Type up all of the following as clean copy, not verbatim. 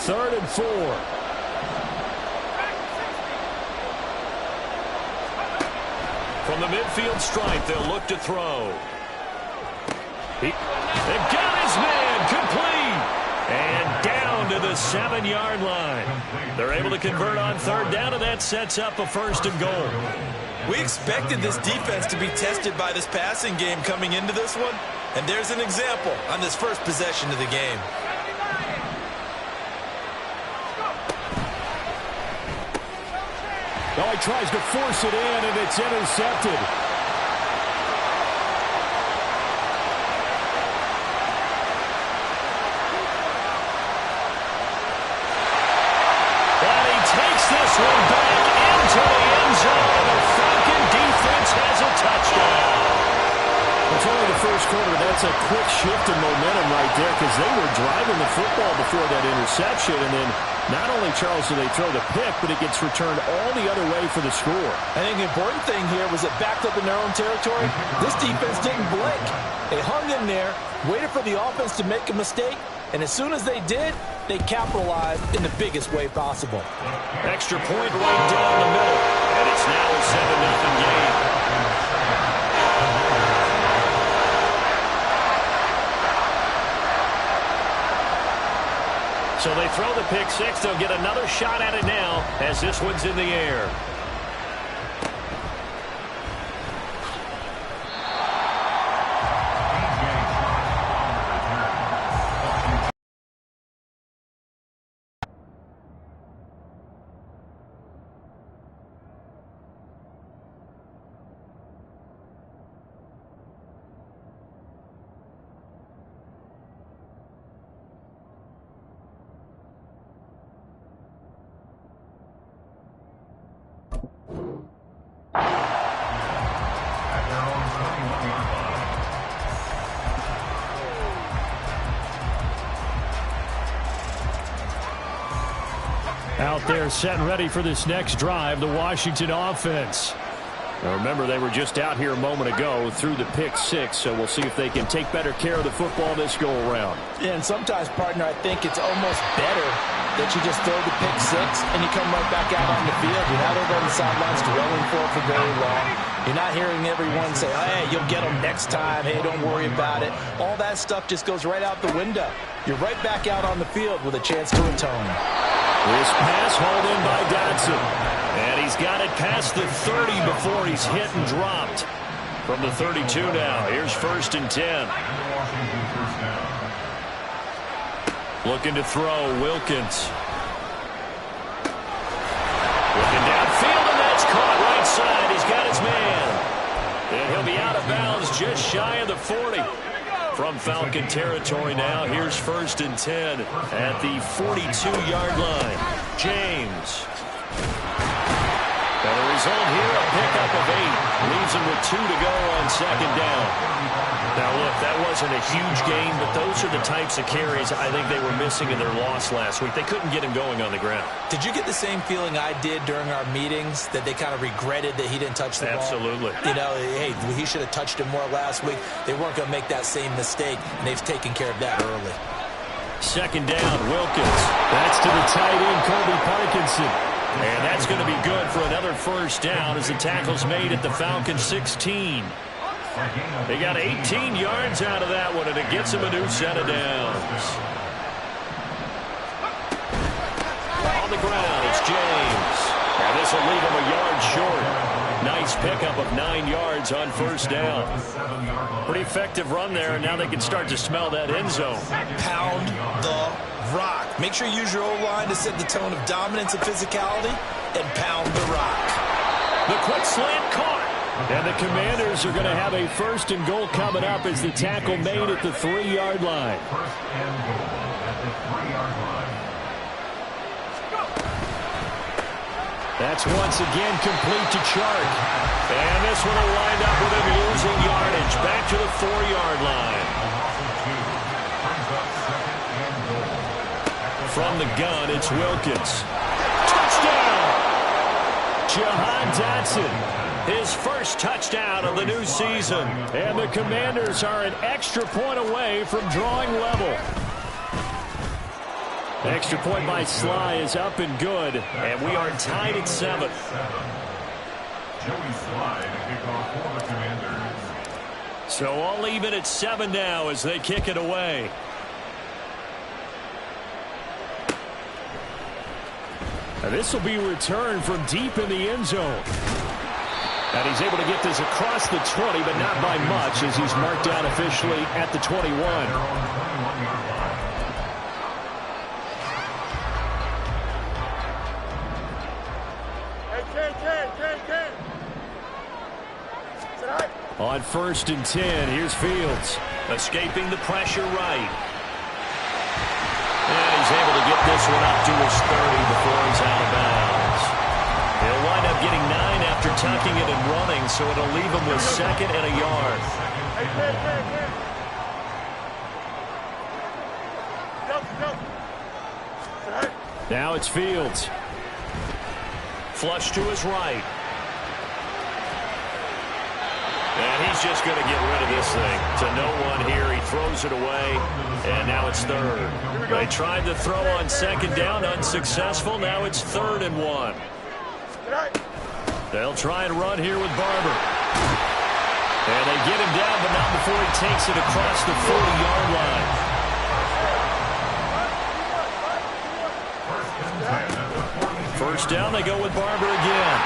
3rd and 4. From the midfield stripe, they'll look to throw. They've got his man complete. And down to the 7-yard line. They're able to convert on 3rd down, and that sets up a 1st and goal. We expected this defense to be tested by this passing game coming into this one. And there's an example on this first possession of the game. Oh, he tries to force it in, and it's intercepted. And he takes this one back into the end zone. The Falcon defense has a touchdown. It's only the first quarter. That's a quick shift in momentum right there because they were driving the football before that interception, and then not only, Charles, do they throw the pick, but it gets returned all the other way for the score. I think the important thing here was it backed up in their own territory. This defense didn't blink. They hung in there, waited for the offense to make a mistake, and as soon as they did, they capitalized in the biggest way possible. Extra point right down the middle, and it's now a 7-0 game. So they throw the pick six. They'll get another shot at it now as this one's in the air. Out there set and ready for this next drive, the Washington offense. Now remember, they were just out here a moment ago through the pick six, so we'll see if they can take better care of the football this go-around. Yeah, and sometimes, partner, I think it's almost better that you just throw the pick six and you come right back out on the field. You're not over on the sidelines dwelling for very long. You're not hearing everyone say, oh, hey, you'll get them next time. Hey, don't worry about it. All that stuff just goes right out the window. You're right back out on the field with a chance to atone. This pass hauled in by Dotson. And he's got it past the 30 before he's hit and dropped. From the 32 now, here's 1st and 10. Looking to throw, Wilkins. Looking downfield, and that's caught right side. He's got his man. And he'll be out of bounds just shy of the 40. From Falcon territory now, here's 1st and 10 at the 42-yard line. James. And the result here, a pickup of 8. Leaves him with 2 to go on 2nd down. Now, look, that wasn't a huge gain, but those are the types of carries I think they were missing in their loss last week. They couldn't get him going on the ground. Did you get the same feeling I did during our meetings, that they kind of regretted that he didn't touch the ball? Absolutely. You know, hey, he should have touched him more last week. They weren't going to make that same mistake, and they've taken care of that early. 2nd down, Wilkins. That's to the tight end, Colby Parkinson. And that's going to be good for another 1st down as the tackle's made at the Falcon 16. They got 18 yards out of that one, and it gets them a new set of downs. On the ground, it's James. And this will leave him a yard short. Nice pickup of 9 yards on 1st down. Pretty effective run there, and now they can start to smell that end zone. Pound the rock. Make sure you use your O-line to set the tone of dominance and physicality, and pound the rock. The quick slant caught. And the Commanders are going to have a 1st and goal coming up as the tackle made at the 3-yard line. That's once again complete to Chark. And this one will wind up with him losing yardage back to the 4-yard line. From the gun, it's Wilkins. Touchdown! Jahan Dotson. His first touchdown of the new season. And the Commanders are an extra point away from drawing level. Extra point by Sly is up and good, and we are tied at 7. So all even at 7 now as they kick it away. And this will be returned from deep in the end zone. And he's able to get this across the 20, but not by much as he's marked down officially at the 21. On 1st and 10, here's Fields. Escaping the pressure right. And he's able to get this one up to his 30 before he's out of bounds. He'll wind up getting 9 after tucking it and running, so it'll leave him with 2nd and a yard. Now it's Fields. Flush to his right. And he's just going to get rid of this thing. To no one here. He throws it away. And now it's 3rd. They tried to throw on 2nd down. Unsuccessful. Now it's 3rd and 1. They'll try and run here with Barber. And they get him down, but not before he takes it across the 40-yard line. First down, they go with Barber again.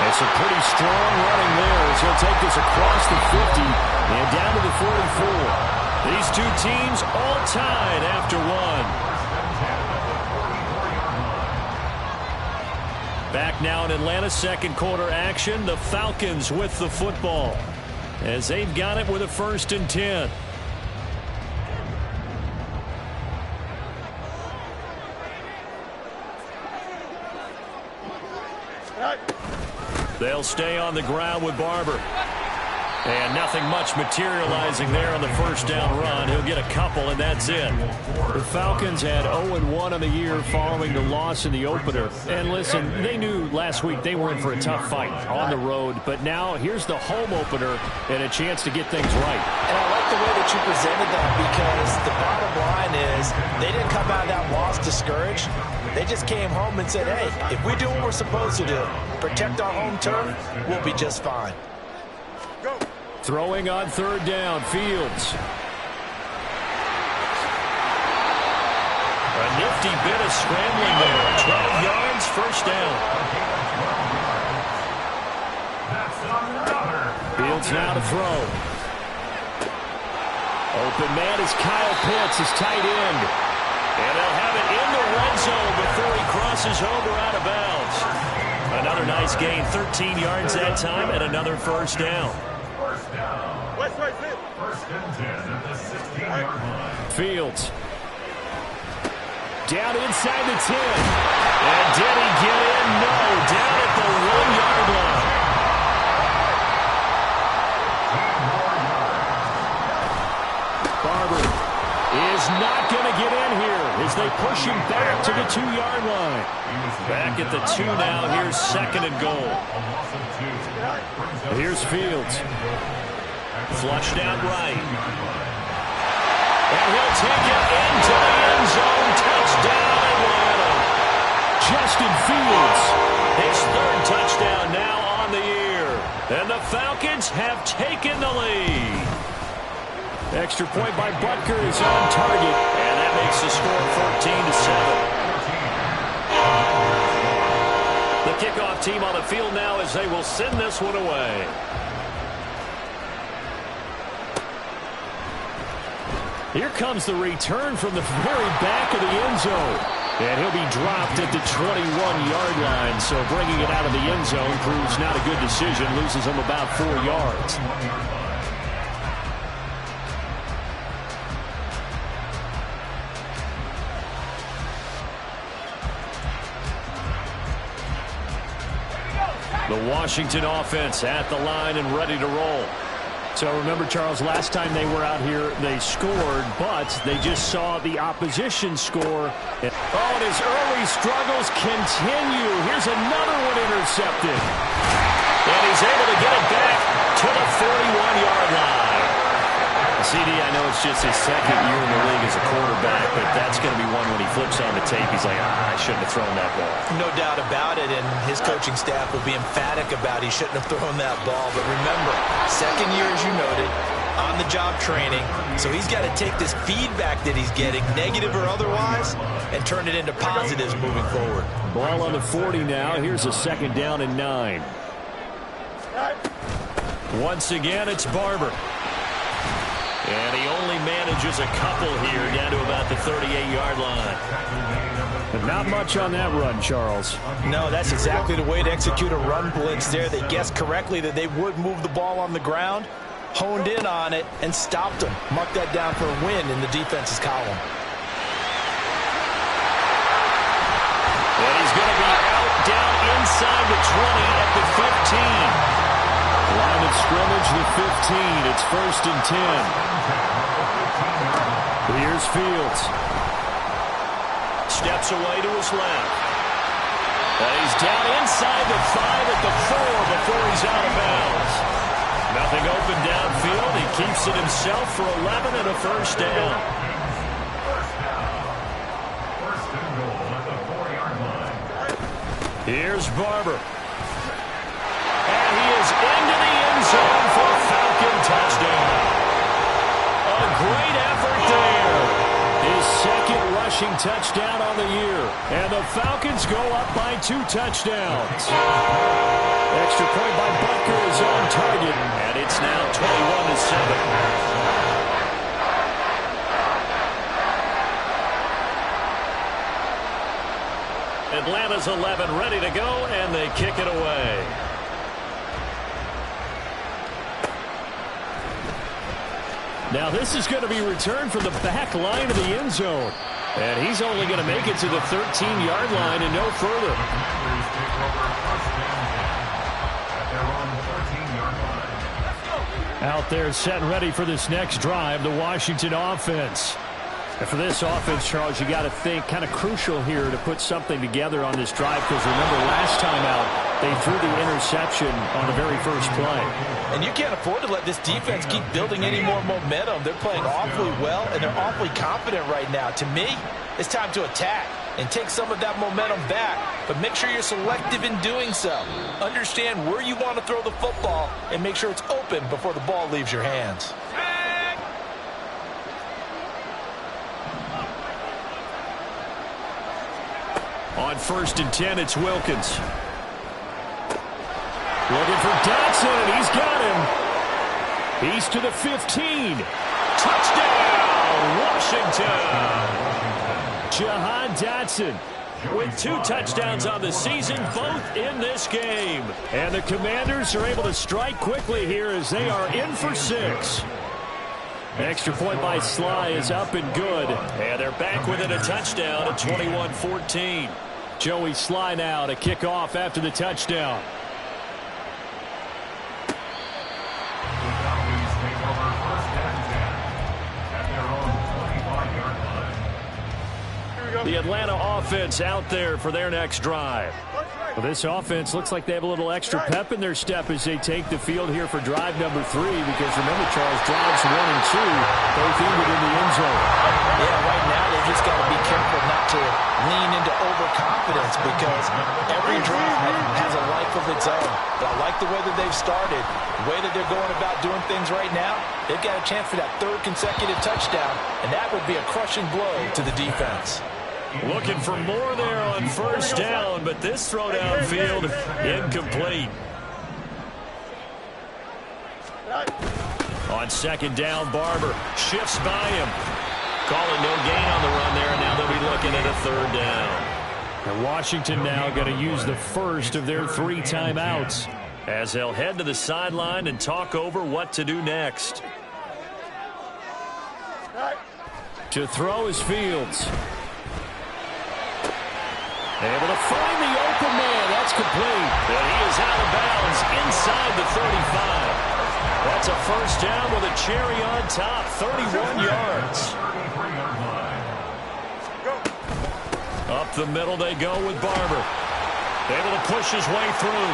It's a pretty strong running there as he'll take this across the 50 and down to the 44. These two teams all tied after 1. Back now in Atlanta, 2nd quarter action. The Falcons with the football as they've got it with a 1st and 10. They'll stay on the ground with Barber. And nothing much materializing there on the first down run. He'll get a couple, and that's it. The Falcons had 0-1 on the year following the loss in the opener. And listen, they knew last week they were in for a tough fight on the road. But now here's the home opener and a chance to get things right. And I like the way that you presented that because the bottom line is they didn't come out of that loss discouraged. They just came home and said, hey, if we do what we're supposed to do, protect our home turf, we'll be just fine. Go. Throwing on 3rd down, Fields. A nifty bit of scrambling there. 12 yards, first down. Fields now to throw. Open man is Kyle Pitts, his tight end. And they'll have it in the red zone before he crosses over out of bounds. Another nice gain, 13 yards that time, and another first down. Fields. Down inside the 10. And did he get in? No. Down at the 1-yard line. Barber is not going to get in here as they push him back to the 2-yard line. Back at the 2 now. Here's 2nd and goal. Here's Fields. Flushed out right. And he'll take it into the end zone. Touchdown, Atlanta. Justin Fields. His 3rd touchdown now on the year. And the Falcons have taken the lead. Extra point by Butker is on target. And that makes the score 14-7. The kickoff team on the field now as they will send this one away. Here comes the return from the very back of the end zone. And he'll be dropped at the 21-yard line. So bringing it out of the end zone proves not a good decision. Loses him about 4 yards. The Washington offense at the line and ready to roll. So remember, Charles, last time they were out here, they scored, but they just saw the opposition score. Oh, and his early struggles continue. Here's another one intercepted. And he's able to get it back to the 41-yard line. CD, I know it's just his second year in the league as a quarterback, but that's going to be one when he flips on the tape, he's like, I shouldn't have thrown that ball. No doubt about it, and his coaching staff will be emphatic about he shouldn't have thrown that ball. But remember, second year, as you noted, on-the-job training, so he's got to take this feedback that he's getting, negative or otherwise, and turn it into positives moving forward. Ball on the 40 now. Here's a 2nd down and 9. Once again, it's Barber. And he only manages a couple here down to about the 38-yard line. But not much on that run, Charles. No, that's exactly the way to execute a run blitz there. They guessed correctly that they would move the ball on the ground, honed in on it, and stopped them. Mark that down for a win in the defense's column. And he's going to be out down inside the 20 at the 15. Line of scrimmage, the 15. It's 1st and 10. Here's Fields. Steps away to his left. And he's down inside the 5 at the 4 before he's out of bounds. Nothing open downfield. He keeps it himself for 11 and a 1st down. Here's Barber. And he is into the end zone for a Falcon touchdown. A great effort there. His 2nd rushing touchdown on the year. And the Falcons go up by 2 touchdowns. Extra point by Butker is on target. And it's now 21-7. Atlanta's 11 ready to go, and they kick it away. Now this is going to be returned from the back line of the end zone. And he's only going to make it to the 13-yard line and no further. Out there set and ready for this next drive, the Washington offense. And for this offense, Charles, you got to think kind of crucial here to put something together on this drive, because remember last time out, they threw the interception on the very first play. And you can't afford to let this defense keep building any more momentum. They're playing awfully well, and they're awfully confident right now. To me, it's time to attack and take some of that momentum back, but make sure you're selective in doing so. Understand where you want to throw the football and make sure it's open before the ball leaves your hands. On 1st and 10, it's Wilkins. Looking for Dotson, and he's got him. He's to the 15. Touchdown, Washington. Jahan Dotson with 2 touchdowns on the season, both in this game. And the Commanders are able to strike quickly here as they are in for 6. Extra point by Sly is up and good. And they're back within a touchdown at 21-14. Joey Sly now to kick off after the touchdown. The Atlanta offense out there for their next drive. Well, this offense looks like they have a little extra pep in their step as they take the field here for drive number 3, because remember, Charles, drives 1 and 2 both ended in the end zone. Yeah, right now they've just got to be careful not to lean into overconfidence, because every drive has a life of its own. But I like the way that they've started, the way that they're going about doing things right now. They've got a chance for that 3rd consecutive touchdown, and that would be a crushing blow to the defense. Looking for more there on 1st down, but this throw downfield incomplete. On 2nd down, Barber shifts by him. Calling no gain on the run there, and now they'll be looking at a 3rd down. And Washington now going to use the first of their 3 timeouts as they'll head to the sideline and talk over what to do next. To throw is Fields. Able to find the open man. That's complete. And he is out of bounds inside the 35. That's a 1st down with a cherry on top. 31 yards. Up the middle they go with Barber. Able to push his way through.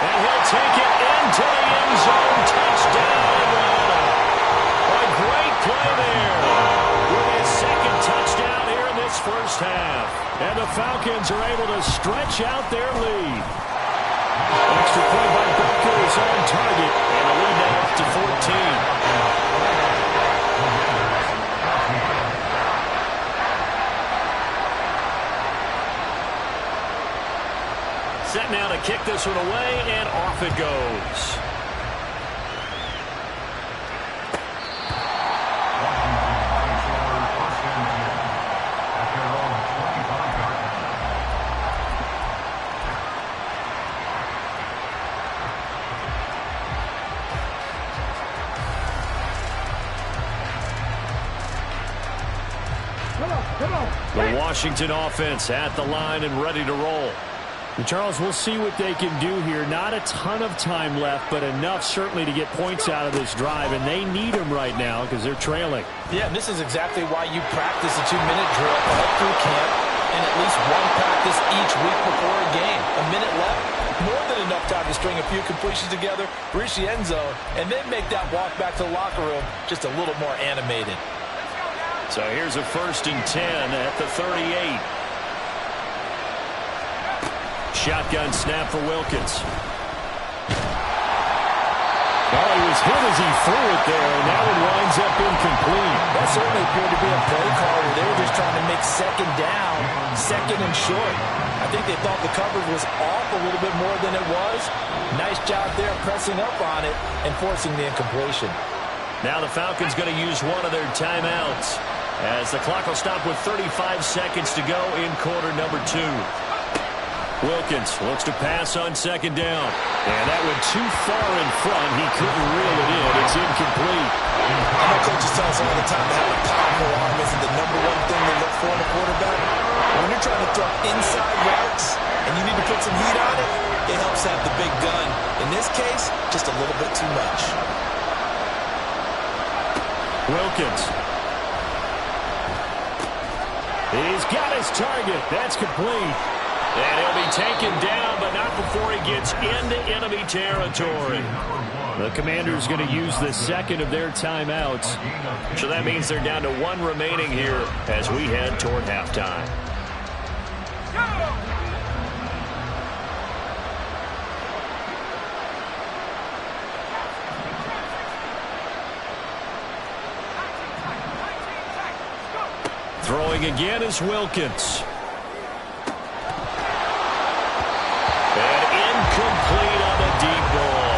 And he'll take it into the end zone. Touchdown, Atlanta. stretch out their lead. Extra point by Booker is on target, and the lead now up to 14. Set now to kick this one away, and off it goes. The Washington offense at the line and ready to roll. And Charles, we'll see what they can do here. Not a ton of time left, but enough certainly to get points out of this drive, and they need them right now because they're trailing. Yeah, and this is exactly why you practice a 2-minute drill all through camp and at least one practice each week before a game. A minute left, more than enough time to string a few completions together, reach the end zone, and then make that walk back to the locker room just a little more animated. So here's a 1st and 10 at the 38. Shotgun snap for Wilkins. Oh, he was hit as he threw it there, and that one winds up incomplete. That certainly appeared to be a play call where they were just trying to make second down, second and short. I think they thought the coverage was off a little bit more than it was. Nice job there pressing up on it and forcing the incompletion. Now the Falcons going to use one of their timeouts as the clock will stop with 35 seconds to go in quarter number 2. Wilkins looks to pass on 2nd down. And that went too far in front. He couldn't reel it in. It's incomplete. I know coaches tell us all the time that having a powerful arm isn't the #1 thing they look for in a quarterback. When you're trying to throw inside routes and you need to put some heat on it, it helps have the big gun. In this case, just a little bit too much. Wilkins. He's got his target. That's complete. And he'll be taken down, but not before he gets into enemy territory. The Commanders going to use the 2nd of their timeouts. So that means they're down to 1 remaining here as we head toward halftime. Throwing again is Wilkins. Complete on the deep ball.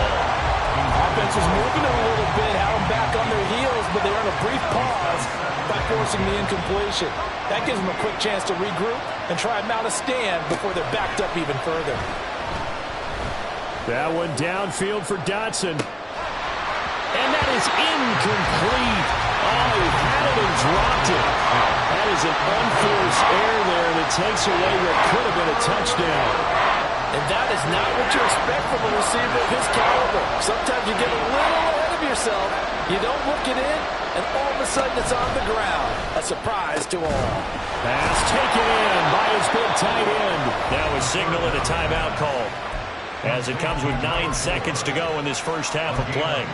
Offense was moving it a little bit, had them back on their heels, but they earned a brief pause by forcing the incompletion. That gives them a quick chance to regroup and try and mount a stand before they're backed up even further. That one downfield for Dotson. And that is incomplete. Oh, he had it and dropped it. That is an unforced error there, and it takes away what could have been a touchdown. And that is not what you expect from a receiver of his caliber. Sometimes you get a little ahead of yourself, you don't look it in, and all of a sudden it's on the ground. A surprise to all. Pass taken in by his big tight end. Now a signal and a timeout call as it comes with 9 seconds to go in this first half of play.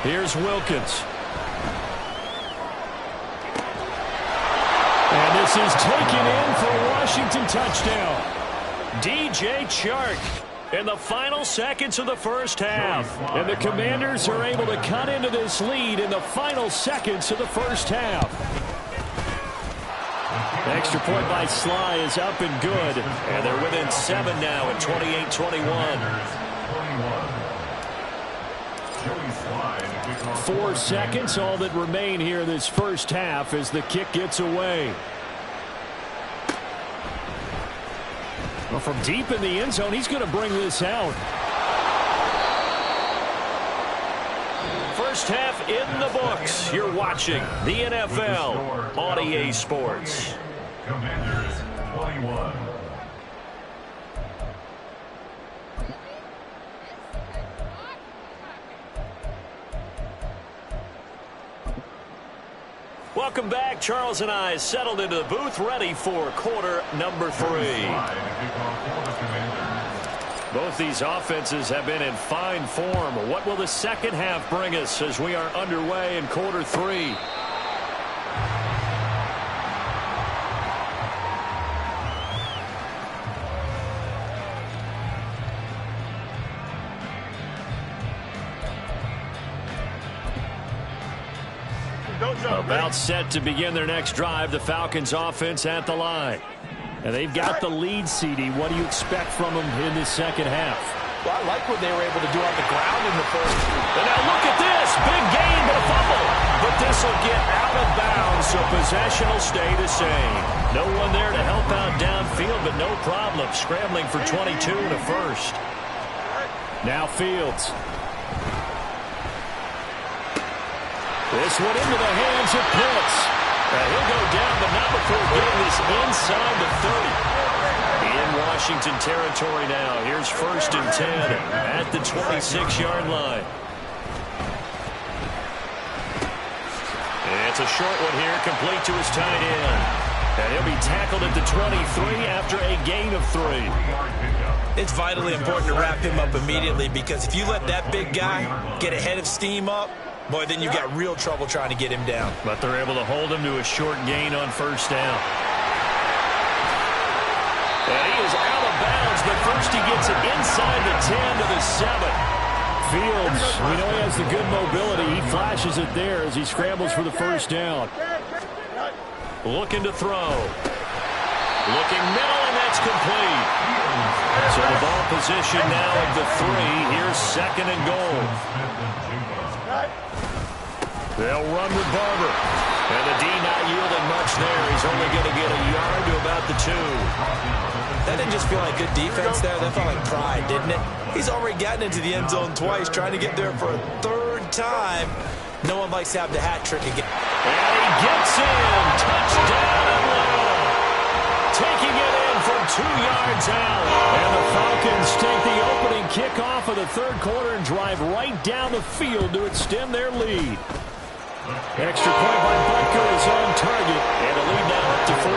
Here's Wilkins. And this is taken in for a Washington touchdown. DJ Chark in the final seconds of the first half. And the Commanders are able to cut into this lead in the final seconds of the first half. Extra point by Sly is up and good. And they're within 7 now at 28-21. 4 seconds, all that remain here this first half as the kick gets away. Well, from deep in the end zone, he's going to bring this out. First half in the books. You're watching the NFL on EA Sports. Commanders 21. Welcome back. Charles and I settled into the booth, ready for quarter number 3. Both these offenses have been in fine form. What will the second half bring us as we are underway in quarter 3? About set to begin their next drive. The Falcons offense at the line. And they've got the lead, CD. What do you expect from them in this second half? Well, I like what they were able to do on the ground in the first. And now look at this. Big gain, but a fumble. But this will get out of bounds, so possession will stay the same. No one there to help out downfield, but no problem. Scrambling for 22 and a first. Now Fields. This one into the hands of Pitts. He'll go down, but not before getting this inside the 30. In Washington territory now. Here's 1st and 10 at the 26-yard line. And it's a short one here, complete to his tight end. And he'll be tackled at the 23 after a gain of 3. It's vitally important to wrap him up immediately, because if you let that big guy get ahead of steam up, boy, then you've got real trouble trying to get him down. But they're able to hold him to a short gain on 1st down. And he is out of bounds, but first he gets it inside the 10 to the 7. Fields, we know he has the good mobility. He flashes it there as he scrambles for the 1st down. Looking to throw. Looking middle, and that's complete. So the ball position now at the 3. Here's 2nd and goal. They'll run with Barber. And the D not yielding much there. He's only going to get a yard to about the 2. That didn't just feel like good defense there. That felt like pride, didn't it? He's already gotten into the end zone twice, trying to get there for a 3rd time. No one likes to have the hat trick again. And he gets in. Touchdown, Atlanta. Taking it in from 2 yards out. And the Falcons take the opening kickoff of the 3rd quarter and drive right down the field to extend their lead. Extra point by Butker is on target. And a lead now up to 14.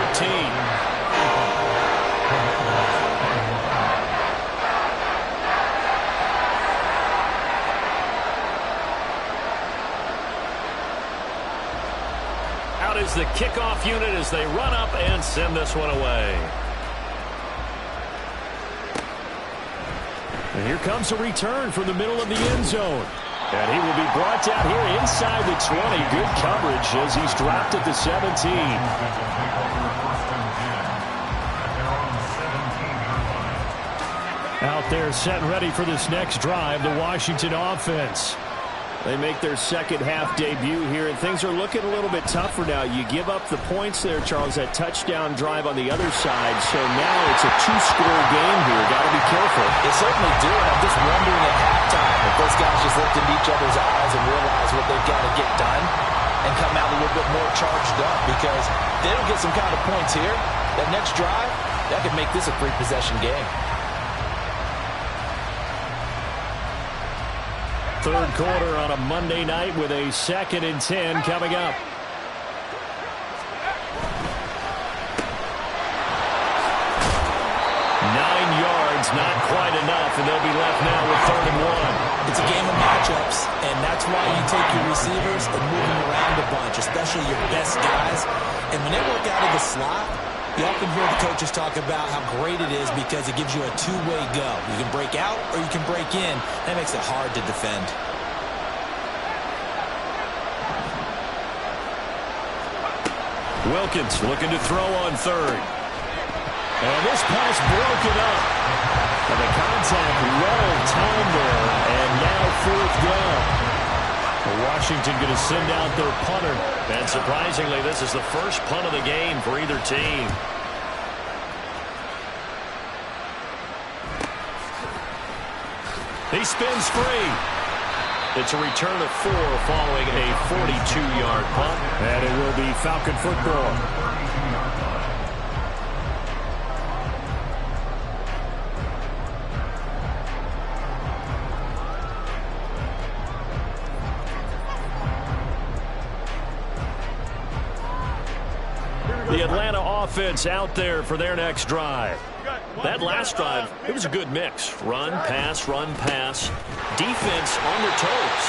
Out is the kickoff unit as they run up and send this one away. And here comes a return from the middle of the end zone. And he will be brought down here inside the 20. Good coverage as he's dropped at the 17. Out there set and ready for this next drive, the Washington offense. They make their second half debut here, and things are looking a little bit tougher now. You give up the points there, Charles, that touchdown drive on the other side. So now it's a 2-score game here. Got to be careful. They certainly do, and I'm just wondering at halftime if those guys just looked into each other's eyes and realize what they've got to get done and come out a little bit more charged up, because if they don't get some kind of points here, that next drive, that could make this a 3-possession game. 3rd quarter on a Monday night with a 2nd and 10 coming up. Not quite enough, and they'll be left now with 3rd and 1. It's a game of matchups, and that's why you take your receivers and move them around a bunch, especially your best guys. And when they work out of the slot, you often hear the coaches talk about how great it is because it gives you a 2-way go. You can break out or you can break in. That makes it hard to defend. Wilkins looking to throw on 3rd. And this pass broken up. And the contact well timed there. And now 4th down. Washington going to send out their punter. And surprisingly, this is the first punt of the game for either team. He spins free. It's a return of 4 following a 42-yard punt. And it will be Falcon football. The Atlanta offense out there for their next drive. That last drive, it was a good mix. Run, pass, defense on their toes.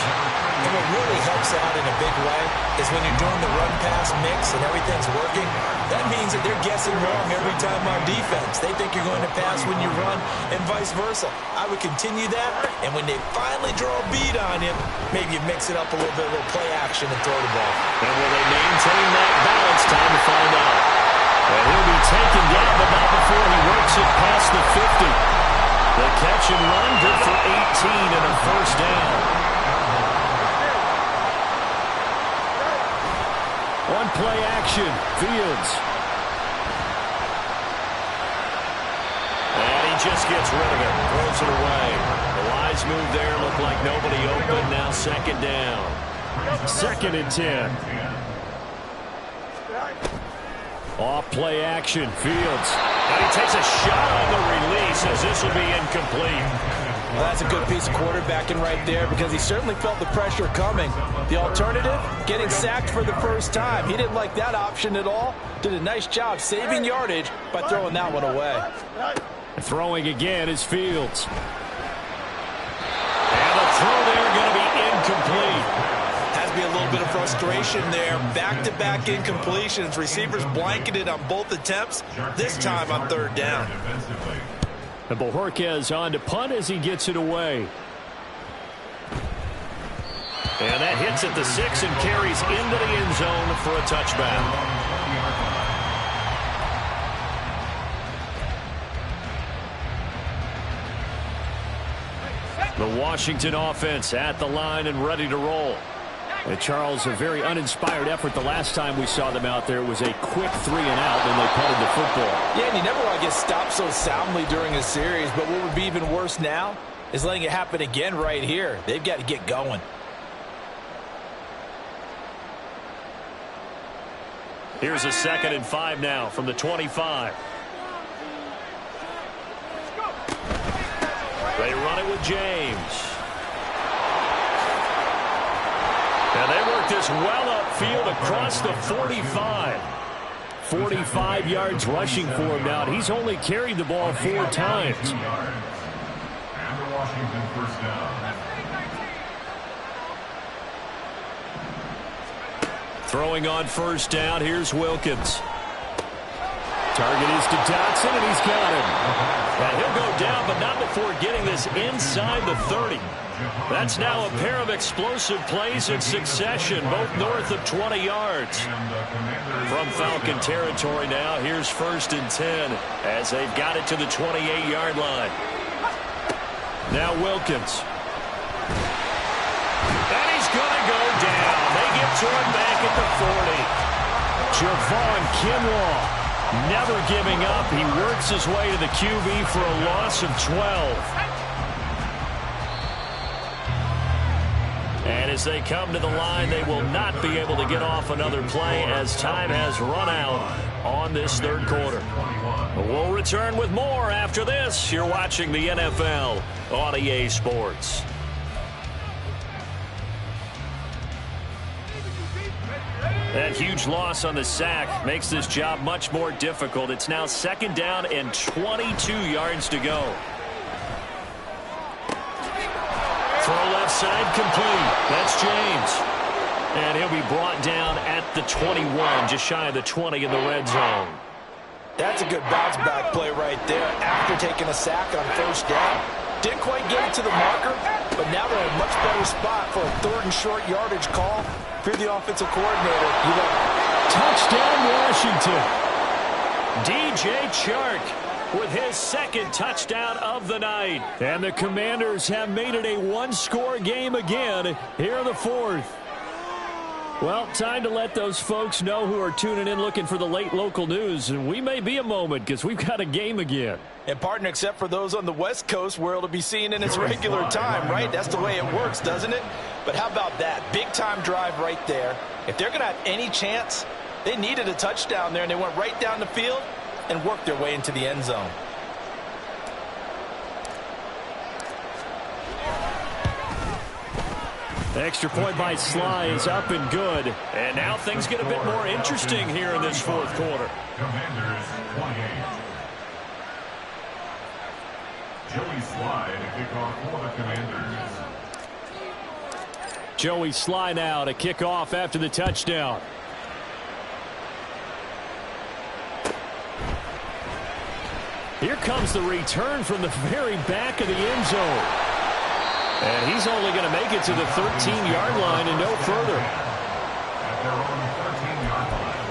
And what really helps out in a big way is when you're doing the run-pass mix and everything's working, that means that they're guessing wrong every time on defense. They think you're going to pass when you run and vice versa. I would continue that, and when they finally draw a beat on him, maybe you mix it up a little bit, a little play action and throw the ball. And will they maintain that balance? Time to find out. And he'll be taken down, but not before he works it past the 50. The catch and run, good for 18 and a first down. On play action, Fields. And he just gets rid of it, throws it away. The wise move there, looked like nobody open, now second down. 2nd and 10. Off play action, Fields. And he takes a shot on the release as this will be incomplete. Well, that's a good piece of quarterbacking right there because he certainly felt the pressure coming. The alternative, getting sacked for the first time. He didn't like that option at all. Did a nice job saving yardage by throwing that one away. Throwing again is Fields. And the throw there going to be incomplete. Has to be a little bit of frustration there. Back-to-back incompletions. Receivers blanketed on both attempts, this time on 3rd down. And Bojorquez on to punt as he gets it away. And that hits at the 6 and carries into the end zone for a touchback. The Washington offense at the line and ready to roll. And Charles, a very uninspired effort the last time we saw them out there. It was a quick 3 and out when they punted the football. Yeah, and you never want to get stopped so soundly during a series, but what would be even worse now is letting it happen again right here. They've got to get going. Here's a 2nd and 5 now from the 25. They run it with James. And they work this well upfield across the 45. 45 yards rushing for him now. He's only carried the ball 4 times. And the Washington first down. Throwing on first down, here's Wilkins. Target is to Dotson, and he's got him. And he'll go down, but not before getting this inside the 30. That's now a pair of explosive plays in succession, both north of 20 yards. From Falcon territory now, here's 1st and 10 as they've got it to the 28-yard line. Now Wilkins. And he's going to go down. They get to him back at the 40. Javon Kinlaw never giving up. He works his way to the QB for a loss of 12. And as they come to the line, they will not be able to get off another play as time has run out on this 3rd quarter. We'll return with more after this. You're watching the NFL on EA Sports. That huge loss on the sack makes this job much more difficult. It's now 2nd down and 22 yards to go. Throw left side complete. That's James. And he'll be brought down at the 21, just shy of the 20 in the red zone. That's a good bounce-back play right there after taking a sack on 1st down. Didn't quite get it to the marker, but now they're in a much better spot for a 3rd and short yardage call. If you're the offensive coordinator, you know. Touchdown, Washington. DJ Chark with his 2nd touchdown of the night. And the Commanders have made it a 1-score game again here in the 4th. Well, time to let those folks know who are tuning in looking for the late local news. And we may be a moment because we've got a game again. And, partner, except for those on the West Coast where it'll be seen in its regular time, right? That's the way it works, doesn't it? But how about that? Big-time drive right there. If they're going to have any chance, they needed a touchdown there, and they went right down the field and worked their way into the end zone. Extra point by Sly is up and good. And now things get a bit more interesting here in this fourth quarter. Commanders 28. Joey Sly to kick off for the Commanders. Joey Sly now to kick off after the touchdown. Here comes the return from the very back of the end zone. And he's only going to make it to the 13-yard line and no further. At their own 13-yard line.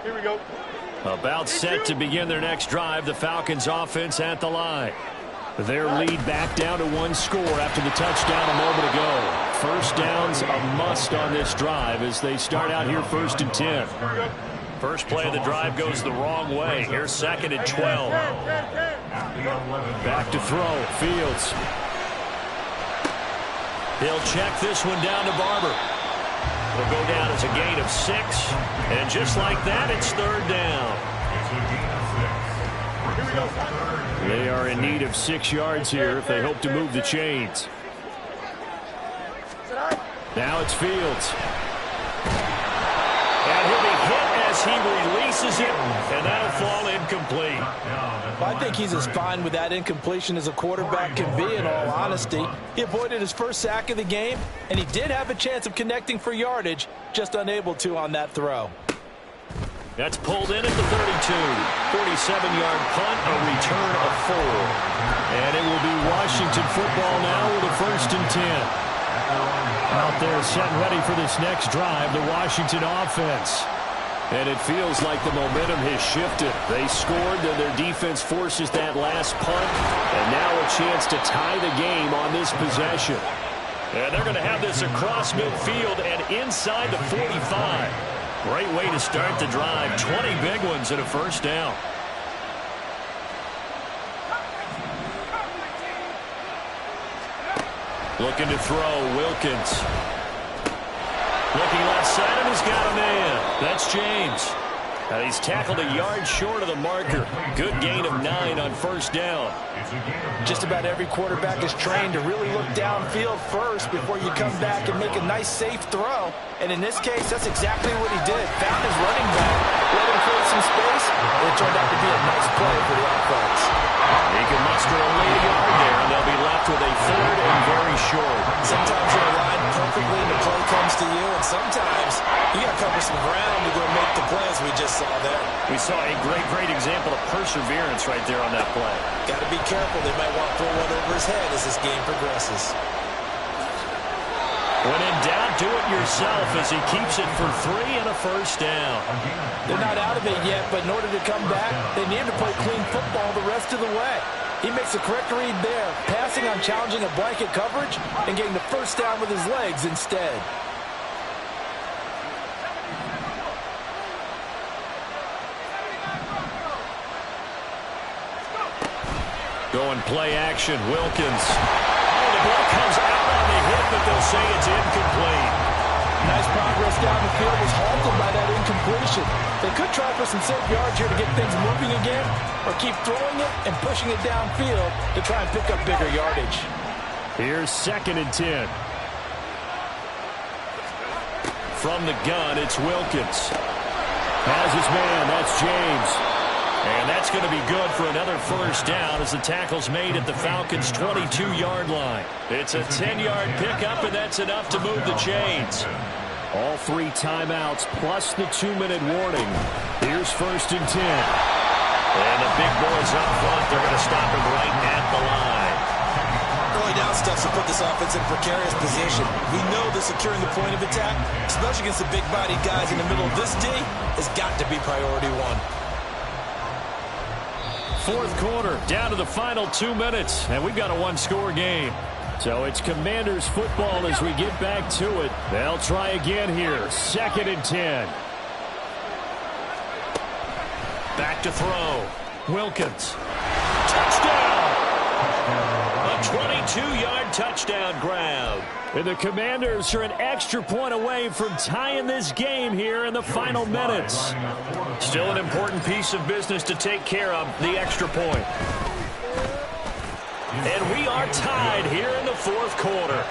Here we go. About set to begin their next drive, the Falcons offense at the line. Their lead back down to one score after the touchdown a moment ago. First down's a must on this drive as they start out here 1st and 10. First play of the drive goes the wrong way. Here's 2nd and 12. Back to throw. Fields. He'll check this one down to Barber. It'll go down as a gain of 6. And just like that, it's 3rd down. It's a gain of 6. Here we go. They are in need of 6 yards here if they hope to move the chains. Now it's Fields. And he'll be hit as he releases it, and that'll fall incomplete. Well, I think he's as fine with that incompletion as a quarterback can be, in all honesty. He avoided his first sack of the game, and he did have a chance of connecting for yardage, just unable to on that throw. That's pulled in at the 32. 47-yard punt, a return of 4. And it will be Washington football now with a 1st and 10. Out there setting ready for this next drive, the Washington offense. And it feels like the momentum has shifted. They scored, then their defense forces that last punt. And now a chance to tie the game on this possession. And they're going to have this across midfield and inside the 45. Great way to start the drive. 20 big ones and a 1st down. Looking to throw, Wilkins. Looking left side, and he's got a man. That's James. And he's tackled a yard short of the marker. Good gain of 9 on 1st down. Just about every quarterback is trained to really look downfield first before you come back and make a nice, safe throw. And in this case, that's exactly what he did. Found his running back, let him create some space, and it turned out to be a nice play for the offense. He can muster only a yard there, and they'll be left with a 3rd and very short. Sometimes you're aligned perfectly and the play comes to you, and sometimes you got to cover some ground to go make the play, as we just saw there. We saw a great example of perseverance right there on that play. Got to be careful. They might want to throw one over his head as this game progresses. When in doubt, do it yourself as he keeps it for 3 and a 1st down. They're not out of it yet, but in order to come back, they need to play clean football the rest of the way. He makes the correct read there, passing on challenging a blanket coverage and getting the 1st down with his legs instead. Going play action, Wilkins. Oh, the ball comes out on the hit, but they'll say it's incomplete. Nice progress down the field was halted by that incompletion. They could try for some safe yards here to get things moving again, or keep throwing it and pushing it downfield to try and pick up bigger yardage. Here's 2nd and 10. From the gun, it's Wilkins. Has his man, that's James. And that's going to be good for another 1st down as the tackle's made at the Falcons' 22-yard line. It's a 10-yard pickup, and that's enough to move the chains. All 3 timeouts plus the 2-minute warning. Here's 1st and 10. And the big boys up front, they're going to stop him right at the line. Early down stuff to put this offense in precarious position. We know that securing the point of attack, especially against the big-bodied guys in the middle of this D, has got to be priority 1. 4th quarter, down to the final 2 minutes, and we've got a 1-score game. So it's Commanders football as we get back to it. They'll try again here. 2nd and 10. Back to throw. Wilkins. Touchdown! A 22-yard touchdown grab. And the Commanders are an extra point away from tying this game here in the final minutes. Still an important piece of business to take care of, the extra point. And we are tied here in the fourth quarter.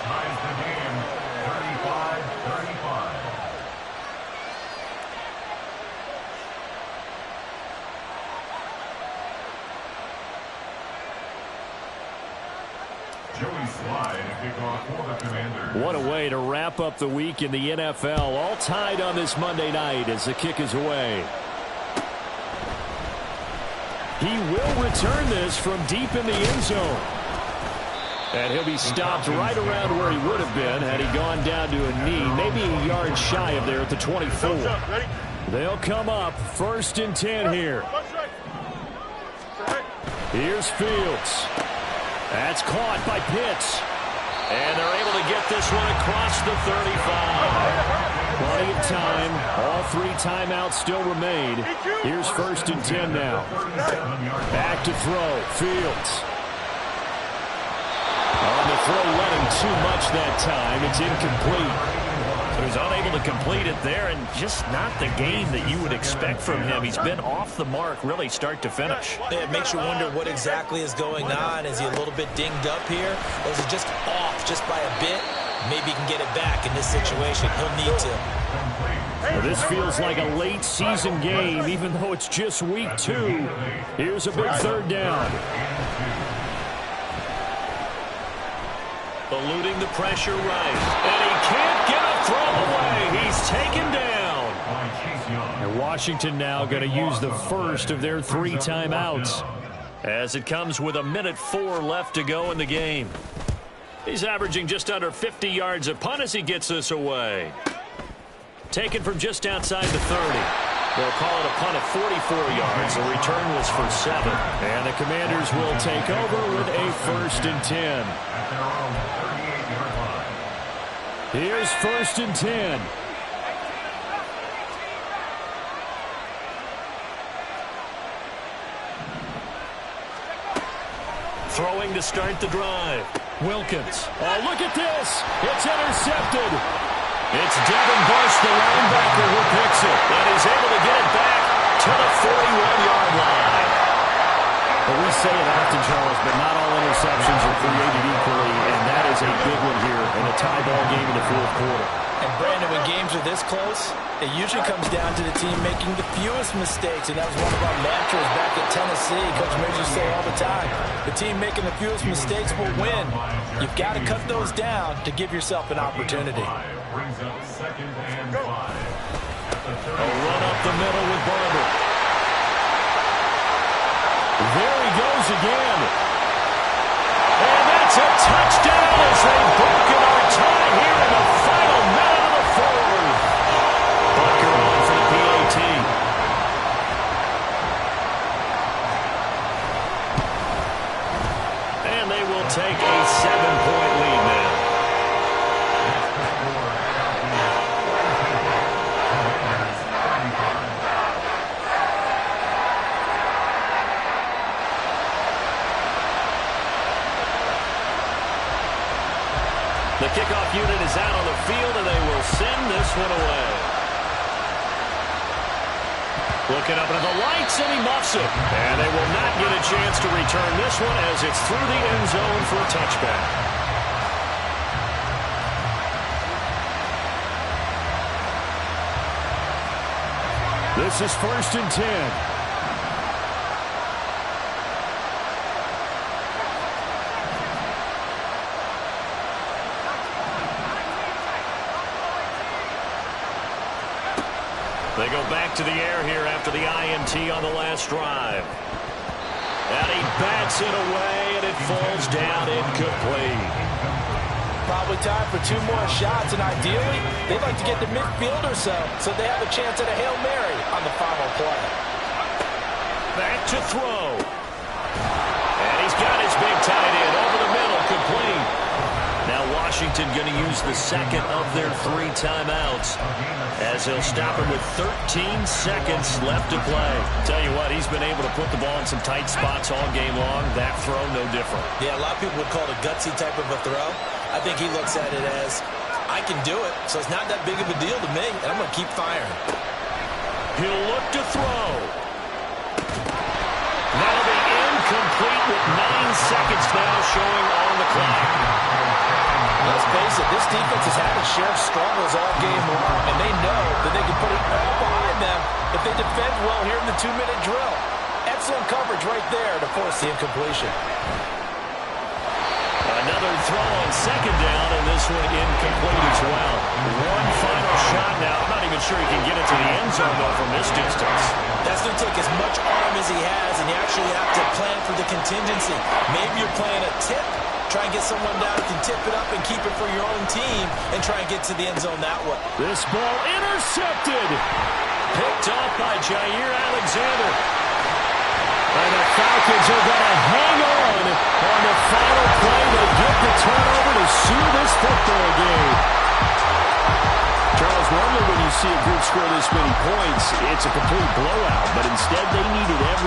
What a way to wrap up the week in the NFL. All tied on this Monday night as the kick is away. He will return this from deep in the end zone. And he'll be stopped right around where he would have been had he gone down to a knee, maybe a yard shy of there at the 24. They'll come up 1st and 10 here. Here's Fields. That's caught by Pitts. And they're able to get this one across the 35. Plenty of time. All 3 timeouts still remain. Here's 1st and 10 now. Back to throw. Fields. On the throw, running too much that time. It's incomplete. So he's unable to complete it there, and just not the game that you would expect from him. He's been off the mark, really, start to finish. It makes you wonder what exactly is going on. Is he a little bit dinged up here? Or is it just off just by a bit? Maybe he can get it back in this situation. He'll need to. Well, this feels like a late season game, even though it's just week 2. Here's a big 3rd down. Eluding the pressure right. And he can't get a throw away. He's taken down. And Washington now going to use the first of their 3 timeouts. As it comes with 1:04 left to go in the game. He's averaging just under 50 yards a punt as he gets this away. Taken from just outside the 30. They'll call it a punt of 44 yards. The return was for 7. And the Commanders will take over with a 1st and 10. Here's 1st and 10. Throwing to start the drive. Wilkins. Oh, look at this. It's intercepted. It's Devin Bush, the linebacker, who picks it. And he's able to get it back to the 41-yard line. Well, we say it often, Charles, but not all interceptions are created equally, and that is a big one here in a tie ball game in the fourth quarter. And Brandon, when games are this close, it usually comes down to the team making the fewest mistakes, and that was one of our mantras back at Tennessee. Coach Mears used to say all the time, the team making the fewest mistakes will win. You've got to cut those down to give yourself an opportunity. A run up the middle with Barber. There he goes again. And that's a touchdown as they've broken our tie here in the final minute of the fourth. Bucker on for the PAT. And they will take a 7-point lead now. The kickoff unit is out on the field, and they will send this one away. Looking up into the lights, and he muffs it. And they will not get a chance to return this one as it's through the end zone for a touchback. This is 1st and 10. They go back to the air here after the INT on the last drive. And he bats it away, and it falls down incomplete. Probably time for 2 more shots, and ideally, they'd like to get to midfield or so they have a chance at a Hail Mary on the final play. Back to throw. And he's got his big tight end over the middle, complete. Now Washington going to use the second of their 3 timeouts as they'll stop him with 13 seconds left to play. Tell you what, he's been able to put the ball in some tight spots all game long. That throw, no different. Yeah, a lot of people would call it a gutsy type of a throw. I think he looks at it as, I can do it, so it's not that big of a deal to me, and I'm going to keep firing. He'll look to throw. That'll be incomplete with 9 seconds now showing on the clock. Let's face it, this defense has had its share of struggles all game long, and they know that they can put it all behind them if they defend well here in the 2-minute drill. Excellent coverage right there to force the incompletion. Another throw on second down, and this one incomplete as well. One final shot now. I'm not even sure he can get it to the end zone, though, from this distance. That's going to take as much arm as he has, and you actually have to plan for the contingency. Maybe you're playing a tip. Try and get someone down who can tip it up and keep it for your own team and try and get to the end zone that way. This ball intercepted. Picked off by Jair Alexander. And the Falcons are going to hang on the final play. They get the turnover to seal this football game. Charles, normally when you see a group score this many points, it's a complete blowout. But instead, they needed every